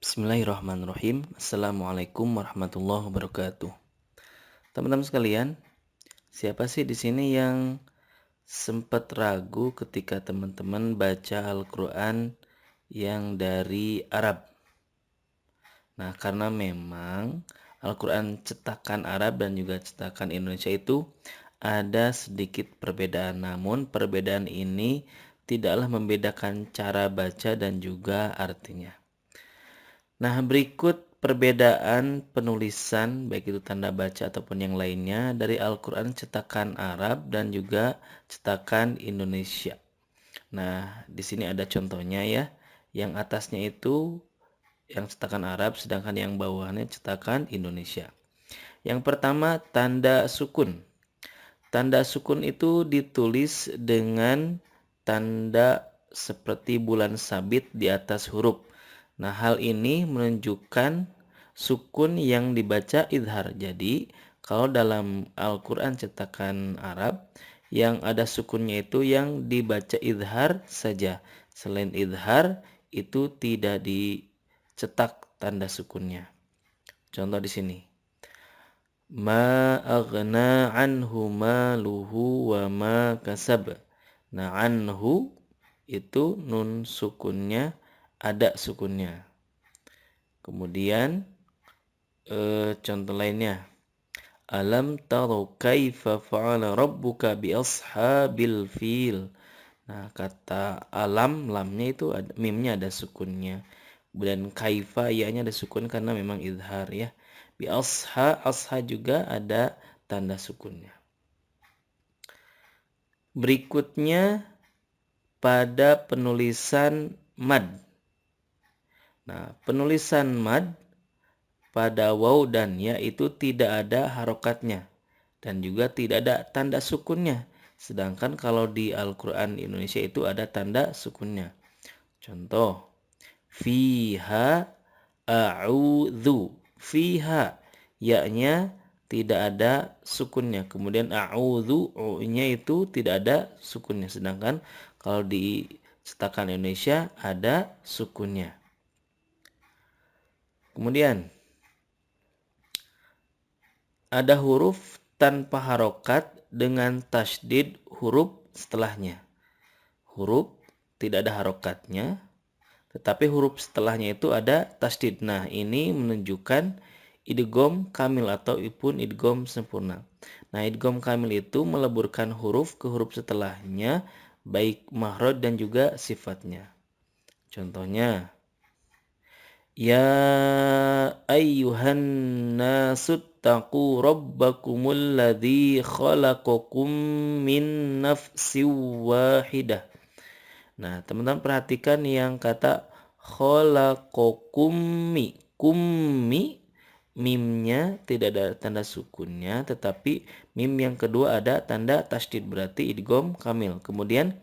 Bismillahirrahmanirrahim. Assalamualaikum warahmatullahi wabarakatuh. Teman-teman sekalian, siapa sih di sini yang sempat ragu ketika teman-teman baca Al-Quran yang dari Arab? Nah, karena memang Al-Quran cetakan Arab dan juga cetakan Indonesia itu ada sedikit perbedaan. Namun perbedaan ini tidaklah membedakan cara baca dan juga artinya. Nah, berikut perbedaan penulisan baik itu tanda baca ataupun yang lainnya dari Al-Quran cetakan Arab dan juga cetakan Indonesia. Nah, di sini ada contohnya ya. Yang atasnya itu yang cetakan Arab, sedangkan yang bawahnya cetakan Indonesia. Yang pertama, tanda sukun. Tanda sukun itu ditulis dengan tanda seperti bulan sabit di atas huruf. Nah, hal ini menunjukkan sukun yang dibaca idhar. Jadi, kalau dalam Al-Quran cetakan Arab, yang ada sukunnya itu yang dibaca idhar saja. Selain idhar, itu tidak dicetak tanda sukunnya. Contoh di sini. Ma aghna anhu maluhu wa ma kasab. Nah, anhu itu nun sukunnya ada sukunnya. Kemudian contoh lainnya. Alam taru kaifa fa'ala rabbuka bi ashabil fil. Nah, kata alam, lamnya itu ada, mimnya ada sukunnya. Kemudian kaifa, ya-nya ada sukun karena memang izhar ya. Bi asha juga ada tanda sukunnya. Berikutnya pada penulisan mad. Nah, penulisan mad pada waw dan ya itu tidak ada harokatnya dan juga tidak ada tanda sukunnya. Sedangkan kalau di Al-Quran Indonesia itu ada tanda sukunnya. Contoh, fiha a'udzu. Fiha, ya-nya tidak ada sukunnya. Kemudian a'udzu, u-nya itu tidak ada sukunnya. Sedangkan kalau di cetakan Indonesia ada sukunnya. Kemudian ada huruf tanpa harokat dengan tasydid huruf setelahnya. Huruf tidak ada harokatnya, tetapi huruf setelahnya itu ada tasydid. Nah, ini menunjukkan idgham kamil atau pun idgham sempurna. Nah, idgham kamil itu meleburkan huruf ke huruf setelahnya, baik makhraj dan juga sifatnya. Contohnya, ya ayyuhan nasuttaqu rabbakumul ladzi khalaqakum min nafsin wahidah. Nah, teman-teman perhatikan yang kata khalaqakummi. Kummi, mimnya tidak ada tanda sukunnya, tetapi mim yang kedua ada tanda tasydid, berarti idgham kamil. Kemudian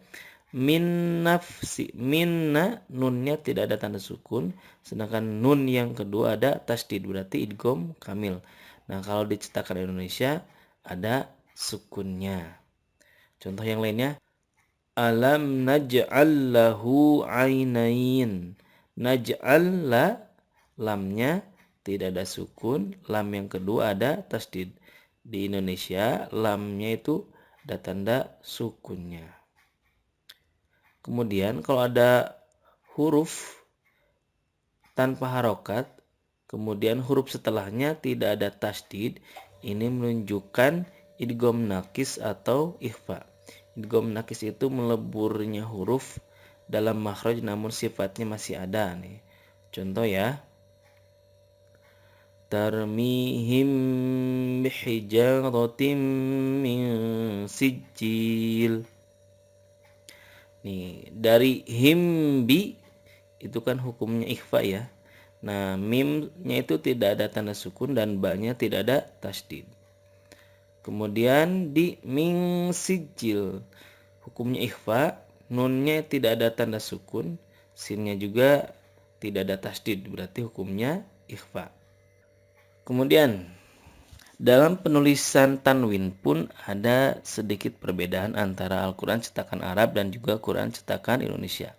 min nafsi, minna, nunnya tidak ada tanda sukun, sedangkan nun yang kedua ada tasydid, berarti idgham kamil. Nah, kalau dicetakan Indonesia ada sukunnya. Contoh yang lainnya, alam naj'al lahu ainain. Naj'al, la, lamnya tidak ada sukun, lam yang kedua ada tasydid. Di Indonesia lamnya itu ada tanda sukunnya. Kemudian kalau ada huruf tanpa harokat, kemudian huruf setelahnya tidak ada tasydid, ini menunjukkan idgham nakis atau ikhfa. Idgham nakis itu meleburnya huruf dalam makhraj namun sifatnya masih ada nih. Contoh ya. Tarmihim bihijaratin min sijil. Nih, dari himbi itu kan hukumnya ikhfa ya. Nah, mimnya itu tidak ada tanda sukun dan ba-nya tidak ada tasydid. Kemudian di min sijil hukumnya ikhfa, nunnya tidak ada tanda sukun, sinnya juga tidak ada tasydid, berarti hukumnya ikhfa. Kemudian dalam penulisan tanwin pun ada sedikit perbedaan antara Al-Quran cetakan Arab dan juga Quran cetakan Indonesia.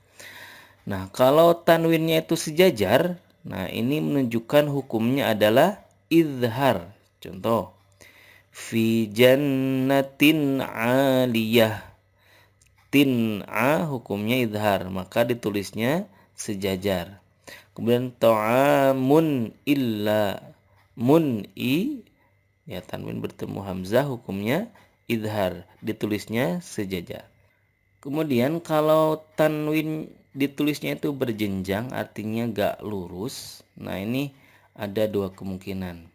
Nah, kalau tanwinnya itu sejajar, Nah, ini menunjukkan hukumnya adalah izhar. Contoh, fi jannatin aliyah. Tin'a hukumnya izhar, maka ditulisnya sejajar. Kemudian ta'amun illa mun'i, ya tanwin bertemu hamzah hukumnya izhar, ditulisnya sejajar. Kemudian kalau tanwin ditulisnya itu berjenjang, artinya gak lurus. Nah, ini ada dua kemungkinan.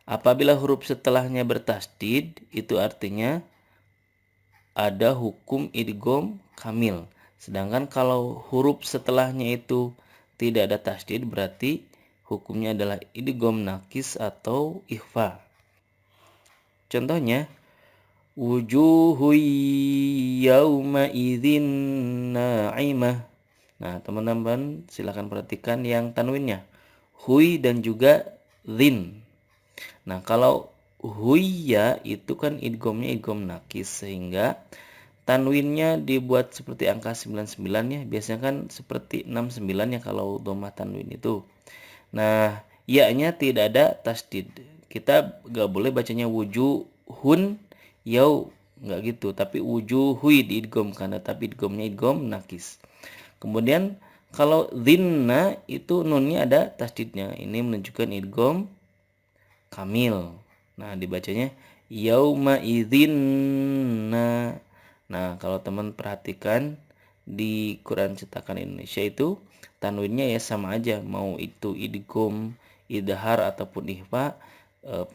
Apabila huruf setelahnya bertasdid, itu artinya ada hukum idgham kamil. Sedangkan kalau huruf setelahnya itu tidak ada tasdid, berarti hukumnya adalah idgham nakis atau ikhfa. Contohnya, wujuhu yauma idzin na'imah. Nah, teman-teman silakan perhatikan yang tanwinnya. Hui dan juga zin. Nah, kalau huya itu kan idghamnya idgham nakis, sehingga tanwinnya dibuat seperti angka 99 ya. Biasanya kan seperti 69 ya kalau dhammah tanwin itu. Nah, ya-nya tidak ada tasdid. Kita gak boleh bacanya wujuhun yau, nggak gitu. Tapi wujuhui diidgham, tapi idghamnya idgham nakis. Kemudian kalau dhinna itu nunnya ada tasdidnya. Ini menunjukkan idgham kamil. Nah, dibacanya yauma idzinna. Nah, kalau teman perhatikan di Quran cetakan Indonesia itu tanwinnya ya sama aja, mau itu idgham, idhar ataupun ikhfa,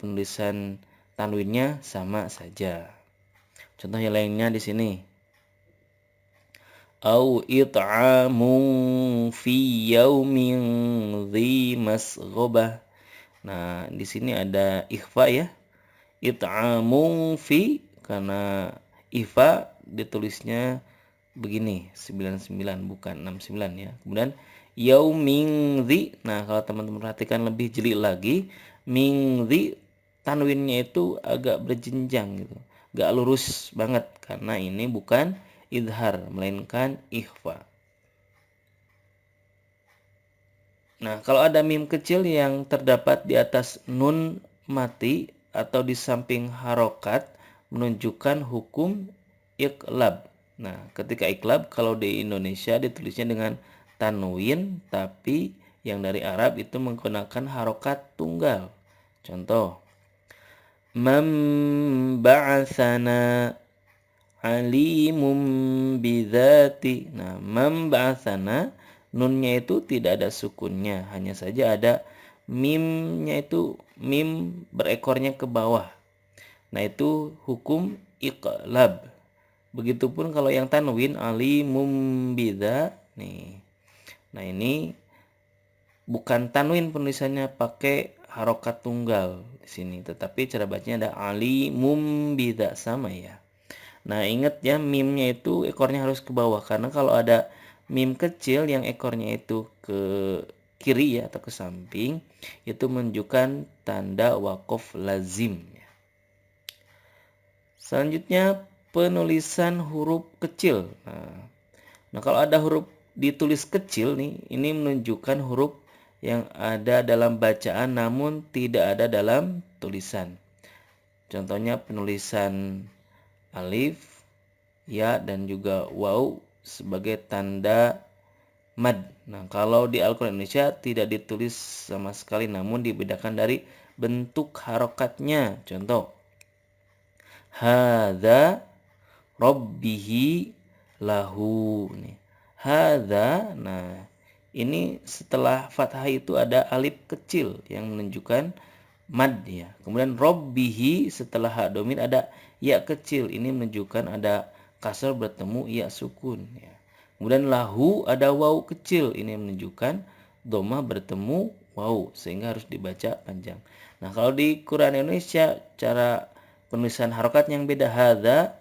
penulisan tanwinnya sama saja. Contoh yang lainnya di sini. Au it'amun fi yaumin dzi masghobah. Nah, di sini ada ikhfa ya. It'amun fi, karena ikhfa ditulisnya begini 99 bukan 69 ya. Kemudian yaumin dzi. Nah, kalau teman-teman perhatikan lebih jeli lagi, min dzi tanwinnya itu agak berjenjang gitu. Gak lurus banget karena ini bukan izhar melainkan ikhfa. Nah, kalau ada mim kecil yang terdapat di atas nun mati atau di samping harokat, menunjukkan hukum iqlab. Nah, ketika iqlab kalau di Indonesia ditulisnya dengan tanwin, tapi yang dari Arab itu menggunakan harokat tunggal. Contoh, man ba'atsana alimum bidzati. Nah, man ba'atsana, nunnya itu tidak ada sukunnya, hanya saja ada mimnya, itu mim berekornya ke bawah. Nah, itu hukum iqlab. Begitupun kalau yang tanwin alimum bidza nih. Nah, ini bukan tanwin penulisannya pakai harokat tunggal di sini, tetapi cara bacanya ada alimum bidza, sama ya. Nah, ingat ya, mimnya itu ekornya harus ke bawah, karena kalau ada mim kecil yang ekornya itu ke kiri ya atau ke samping, itu menunjukkan tanda waqaf lazim ya. Selanjutnya penulisan huruf kecil. Nah, kalau ada huruf ditulis kecil nih, ini menunjukkan huruf yang ada dalam bacaan namun tidak ada dalam tulisan. Contohnya penulisan alif, ya, dan juga waw sebagai tanda mad. Nah, kalau di Al-Quran Indonesia tidak ditulis sama sekali namun dibedakan dari bentuk harokatnya. Contoh, hadza rabbihi lahu. Nih, hadza. Nah, ini setelah fathah itu ada alif kecil yang menunjukkan mad ya. Kemudian rabbihi setelah ha domin ada ya kecil, ini menunjukkan ada kasar bertemu ya sukun ya. Kemudian lahu ada waw kecil, ini menunjukkan dhammah bertemu waw, sehingga harus dibaca panjang. Nah, kalau di Quran Indonesia cara penulisan harokat yang beda. Hadza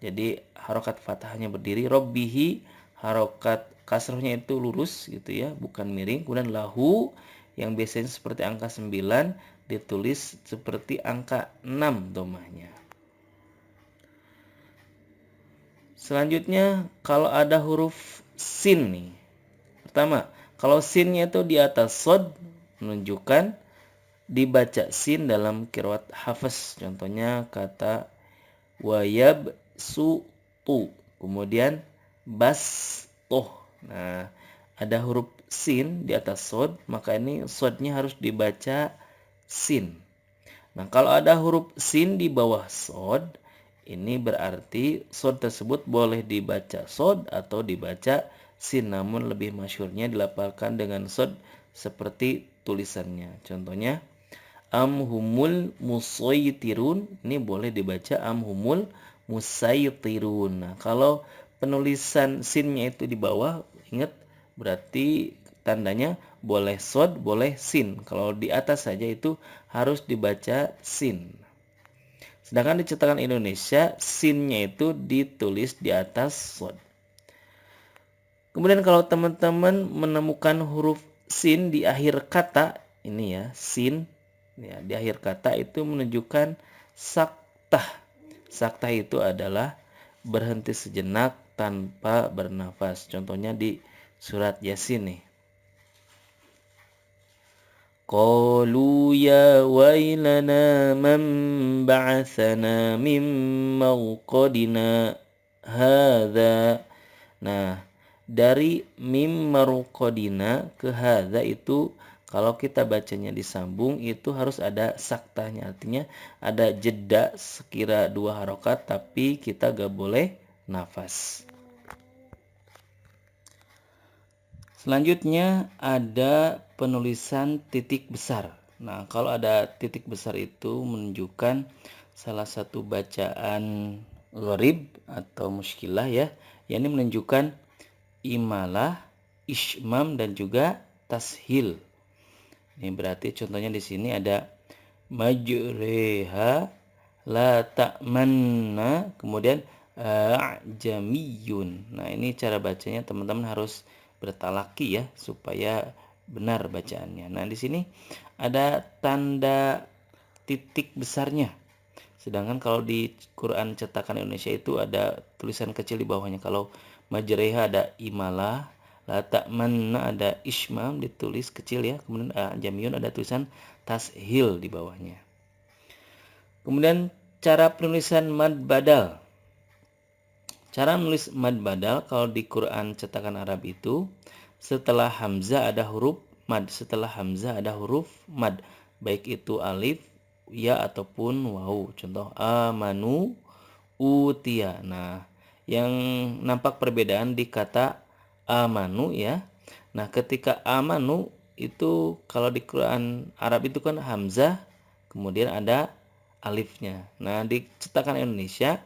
jadi harokat fathahnya berdiri, rabbihi harokat kasrahnya itu lurus gitu ya, bukan miring. Kemudian lahu yang biasanya seperti angka 9 ditulis seperti angka 6 dhammahnya. Selanjutnya kalau ada huruf sin nih. Pertama, Kalau sinnya itu di atas sod menunjukkan dibaca sin dalam qiraat Hafs. Contohnya kata wayab tu, kemudian bas toh. Nah, ada huruf sin di atas sod, maka ini sodnya harus dibaca sin. Nah, kalau ada huruf sin di bawah sod, ini berarti sod tersebut boleh dibaca sod atau dibaca sin, namun lebih masyhurnya dilafalkan dengan sod seperti tulisannya. Contohnya amhumul musaytirun, ini boleh dibaca amhumul musaytirun. Nah, kalau penulisan sinnya itu di bawah, ingat berarti tandanya boleh sod, boleh sin. Kalau di atas saja itu harus dibaca sin. Sedangkan di cetakan Indonesia, sinnya itu ditulis di atas sod. Kemudian kalau teman-teman menemukan huruf sin di akhir kata, ini ya, sin ya, di akhir kata itu menunjukkan saktah. Saktah itu adalah berhenti sejenak tanpa bernafas. Contohnya di surat Yasin nih. Qalu ya wailana man ba'athana min marqadina hadza. Nah, dari mim marqadina ke hadza itu kalau kita bacanya disambung itu harus ada saktahnya, artinya ada jeda sekira 2 harokat tapi kita gak boleh nafas. Selanjutnya ada penulisan titik besar. Nah, kalau ada titik besar itu menunjukkan salah satu bacaan gharib atau muskilah ya, yakni menunjukkan imalah, ismam dan juga tashil. Ini berarti contohnya di sini ada majreha la ta'manna, kemudian jamiyun. Nah, ini cara bacanya teman-teman harus bertalaki ya supaya benar bacaannya. Nah, di sini ada tanda titik besarnya. Sedangkan kalau di Quran cetakan Indonesia itu ada tulisan kecil di bawahnya. Kalau majreha ada imalah, la ta'manna ada ismam ditulis kecil ya. Kemudian jamiyun ada tulisan tashil di bawahnya. Kemudian cara penulisan mad badal. Cara menulis mad badal kalau di Quran cetakan Arab itu setelah hamzah ada huruf mad. Setelah hamzah ada huruf mad. Baik itu alif, ya ataupun waw. Contoh amanu, utia. Nah, yang nampak perbedaan di kata amanu ya. Nah, ketika amanu itu kalau di Quran Arab itu kan hamzah, kemudian ada alifnya. Nah, di cetakan Indonesia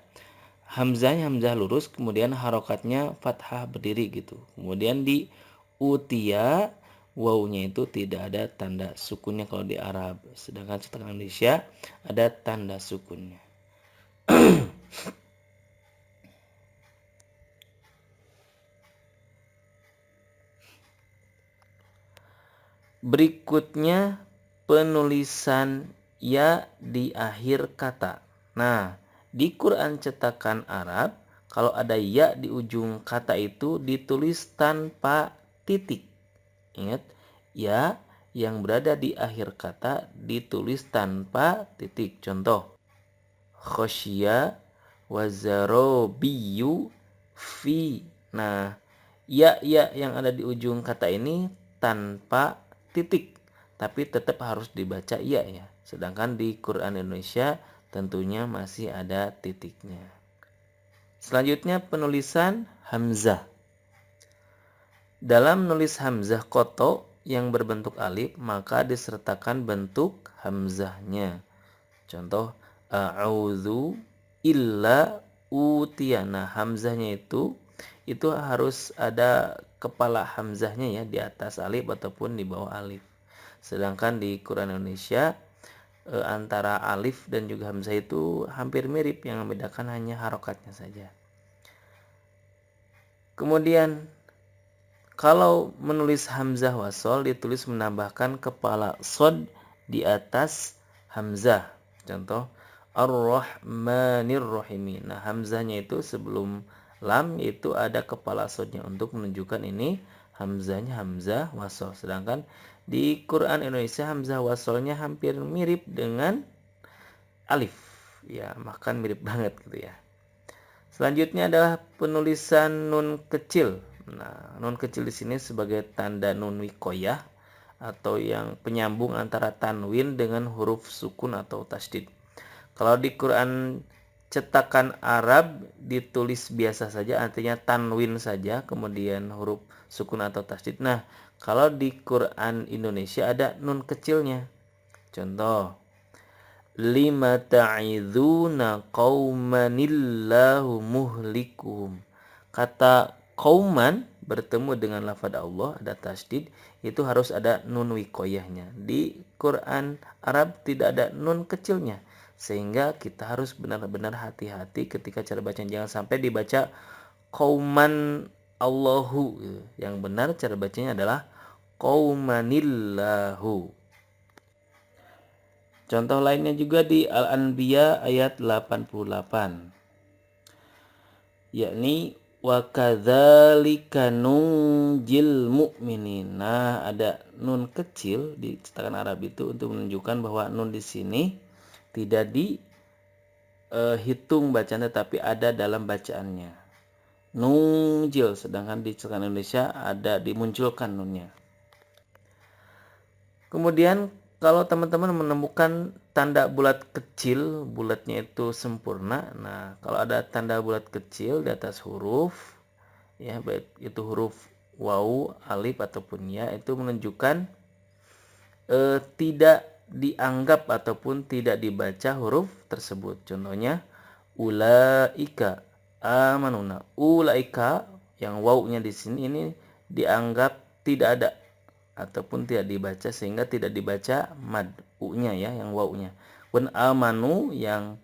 hamzahnya hamzah lurus, kemudian harokatnya fathah berdiri gitu. Kemudian di utia wawunya itu tidak ada tanda sukunnya kalau di Arab. Sedangkan cetakan Indonesia ada tanda sukunnya. Berikutnya penulisan ya di akhir kata. Nah, di Quran cetakan Arab kalau ada ya di ujung kata itu ditulis tanpa titik. Ingat, ya yang berada di akhir kata ditulis tanpa titik. Contoh, khosya wazarobiyu fi. Nah, ya yang ada di ujung kata ini tanpa titik, tapi tetap harus dibaca ya. Sedangkan di Quran Indonesia tentunya masih ada titiknya. Selanjutnya penulisan hamzah. Dalam menulis hamzah koto yang berbentuk alif, maka disertakan bentuk hamzahnya. Contoh a'udzu illa utiana. Hamzahnya itu harus ada kepala hamzahnya ya di atas alif ataupun di bawah alif. Sedangkan di Quran Indonesia antara alif dan juga hamzah itu hampir mirip, yang membedakan hanya harokatnya saja. Kemudian kalau menulis hamzah wasol ditulis menambahkan kepala sod di atas hamzah. Contoh Ar-Rahmanir Rahim. Nah, hamzahnya itu sebelum lam itu ada kepala sodnya untuk menunjukkan ini hamzahnya hamzah wasol. Sedangkan di Quran Indonesia hamzah wasolnya hampir mirip dengan alif. Ya, makan mirip banget gitu ya. Selanjutnya adalah penulisan nun kecil. Nah, nun kecil di sini sebagai tanda nun wikoyah atau yang penyambung antara tanwin dengan huruf sukun atau tasdid. Kalau di Quran cetakan Arab ditulis biasa saja, artinya tanwin saja, kemudian huruf sukun atau tasdid. Nah, kalau di Quran Indonesia ada nun kecilnya. Contoh, lima ta'iduna qaumanillahu muhlikuhum. Kata qauman bertemu dengan lafaz Allah ada tasdid, itu harus ada nun wikoyahnya. Di Quran Arab tidak ada nun kecilnya, sehingga kita harus benar-benar hati-hati ketika cara baca. Jangan sampai dibaca qauman Allahu. Yang benar cara bacanya adalah qaumanillahu. Contoh lainnya juga di Al-Anbiya ayat 88. Yakni wa kadzalika nunjil mu'minin. Nah, ada nun kecil di cetakan Arab itu untuk menunjukkan bahwa nun di sini tidak dihitung bacaan tetapi ada dalam bacaannya. Nunjil, sedangkan di cetakan Indonesia ada dimunculkan nunnya. Kemudian kalau teman-teman menemukan tanda bulat kecil, bulatnya itu sempurna. Nah, kalau ada tanda bulat kecil di atas huruf, ya baik itu huruf waw, alif ataupun ya, itu menunjukkan tidak dianggap ataupun tidak dibaca huruf tersebut. Contohnya ulaika amanuna. Ulaika yang wawnya di sini ini dianggap tidak ada ataupun tidak dibaca, sehingga tidak dibaca mad u-nya ya, yang wawnya. Dan amanu yang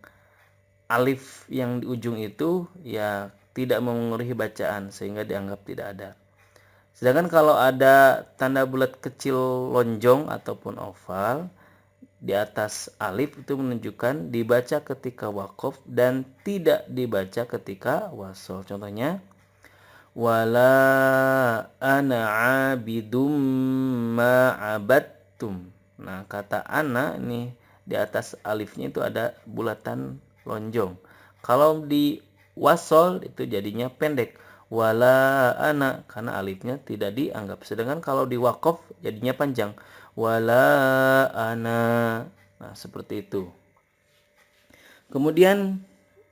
alif yang di ujung itu ya tidak memengaruhi bacaan sehingga dianggap tidak ada. Sedangkan kalau ada tanda bulat kecil lonjong ataupun oval di atas alif itu menunjukkan dibaca ketika waqaf dan tidak dibaca ketika wasol. Contohnya wala ana abidum ma abattum. Nah, kata ana nih di atas alifnya itu ada bulatan lonjong. Kalau di wasol itu jadinya pendek. Wala ana, karena alifnya tidak dianggap. Sedangkan kalau di waqaf jadinya panjang. Wala ana. Nah, seperti itu. Kemudian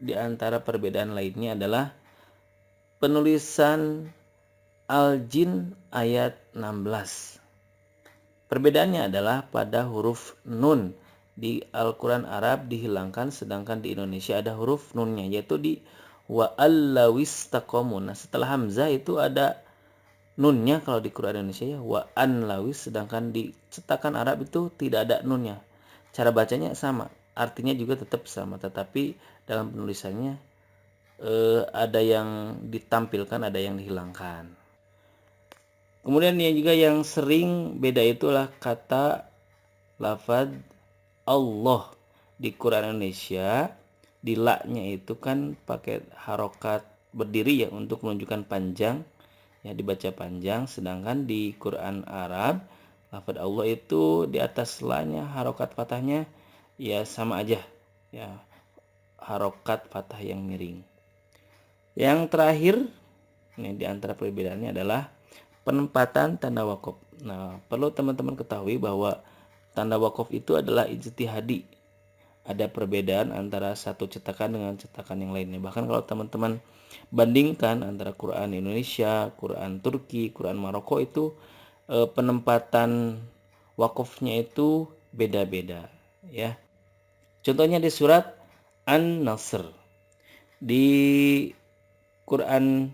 di antara perbedaan lainnya adalah penulisan Al-Jin ayat 16. Perbedaannya adalah pada huruf nun. Di Al-Quran Arab dihilangkan, sedangkan di Indonesia ada huruf nunnya, yaitu di wa'allawistaqomu. Nah, setelah hamzah itu ada nunnya kalau di Quran Indonesia ya, wa'anlawis, sedangkan di cetakan Arab itu tidak ada nunnya. Cara bacanya sama, artinya juga tetap sama, tetapi dalam penulisannya ada yang ditampilkan, ada yang dihilangkan. Kemudian yang juga yang sering beda itulah kata lafaz Allah di Quran Indonesia. Di la-nya itu kan pakai harokat berdiri ya untuk menunjukkan panjang, ya dibaca panjang. Sedangkan di Quran Arab lafaz Allah itu di atas la-nya harokat fathahnya ya sama aja, ya harokat fathah yang miring. Yang terakhir nih di antara perbedaannya adalah penempatan tanda wakaf. Nah, perlu teman-teman ketahui bahwa tanda wakaf itu adalah ijtihadi. Ada perbedaan antara satu cetakan dengan cetakan yang lainnya. Bahkan kalau teman-teman bandingkan antara Quran Indonesia, Quran Turki, Quran Maroko itu penempatan wakafnya itu beda-beda ya. Contohnya di surat An-Nasr. Di Quran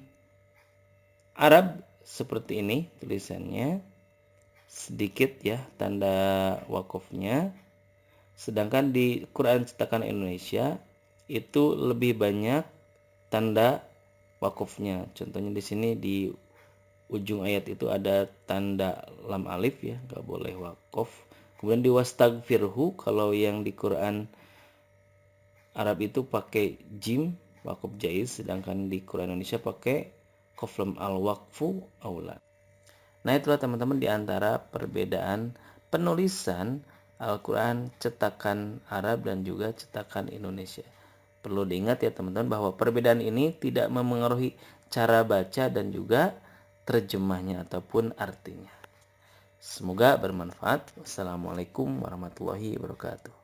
Arab seperti ini tulisannya, sedikit ya tanda wakafnya. Sedangkan di Quran cetakan Indonesia itu lebih banyak tanda wakafnya. Contohnya di sini di ujung ayat itu ada tanda lam alif ya, nggak boleh wakaf. Kemudian di wastagfirhu, kalau yang di Quran Arab itu pakai jim wakaf jaiz, sedangkan di Quran Indonesia pakai qaf lam al waqfu aula. Nah, itulah teman-teman di antara perbedaan penulisan Al-Quran cetakan Arab dan juga cetakan Indonesia. Perlu diingat ya teman-teman bahwa perbedaan ini tidak memengaruhi cara baca dan juga terjemahnya ataupun artinya. Semoga bermanfaat. Wassalamualaikum warahmatullahi wabarakatuh.